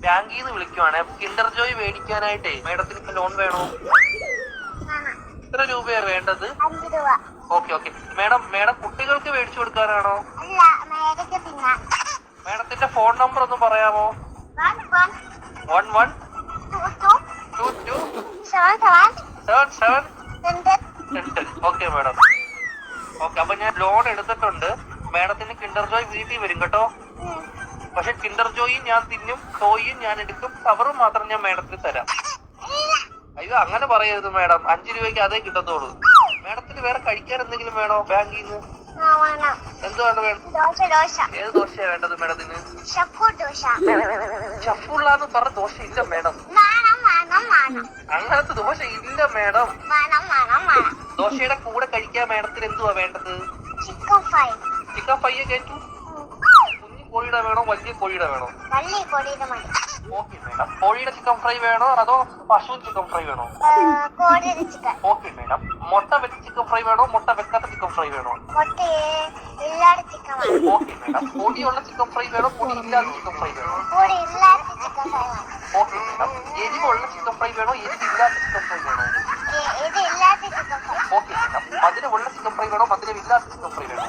ബാങ്കിൽ നിന്ന് വിളിക്കുവാണ്. കിൻഡർ ജോയ് മേടിക്കാനായിട്ടേ മേഡത്തിന് ലോൺ വേണോ? എത്ര രൂപയാ വേണ്ടത്? ഓക്കെ ഓക്കെ മേഡം കുട്ടികൾക്ക് മേടിച്ചു കൊടുക്കാനാണോ? മേഡത്തിന്റെ ഫോൺ നമ്പർ ഒന്ന് പറയാമോ? 11227777. Okay madam. ഓക്കെ, അപ്പൊ ഞാൻ ലോൺ എടുത്തിട്ടുണ്ട്. മേഡത്തിന് കിൻഡർ ജോയ് വീട്ടിൽ വരും കേട്ടോ. പക്ഷെ കിൻഡർ ജോയും ഞാൻ തിന്നും, ടോയും ഞാൻ എടുക്കും, കവറും മാത്രം ഞാൻ മേഡത്തിന് തരാം. അയ്യോ അങ്ങനെ പറയരുത് മേഡം, 5 രൂപയ്ക്ക് അതേ കിട്ടത്തോളൂ. മേഡത്തിന് വേറെ കഴിക്കാൻ എന്തെങ്കിലും വേണോ ബാങ്കിൽ നിന്ന്? എന്തുവാണ് വേണം? ഏത് ദോശയാ വേണ്ടത് മേഡത്തിന്? ഷഫുള്ളാന്ന് പറഞ്ഞ ദോശ ഇല്ല മേഡം. അങ്ങനത്തെ ദോശ ഇല്ല മേഡം. ദോശയുടെ കൂടെ കഴിക്കാൻ മേഡത്തിന് എന്തുവാ വേണ്ടത്? ചിക്കൻ ഫ്രൈ കേട്ടു. കുഞ്ഞു കോഴിയുടെ വേണോ വലിയ കോഴിയുടെ വേണോ? Okay madam. കോഴിയുടെ ചിക്കൻ ഫ്രൈ വേണോ അതോ പശു ചിക്കൻ ഫ്രൈ വേണോ? Okay madam. മുട്ട വെച്ച ചിക്കൻ ഫ്രൈ വേണോ മുട്ട വെക്കാത്ത ചിക്കൻ ഫ്രൈ വേണോ? Okay madam. പൊടിയുള്ള ചിക്കൻ ഫ്രൈ വേണോ പൊടി ഇല്ലാത്ത ചിക്കൻ ഫ്രൈ വേണോ? Okay madam. എരിവുള്ള ചിക്കൻ ഫ്രൈ വേണോ എരിവില്ലാത്ത ചിക്കൻ ഫ്രൈ വേണോ? Okay madam. മധുരമുള്ള ചിക്കൻ ഫ്രൈ വേണോ മധുരമില്ലാത്ത ചിക്കൻ ഫ്രൈ വേണോ?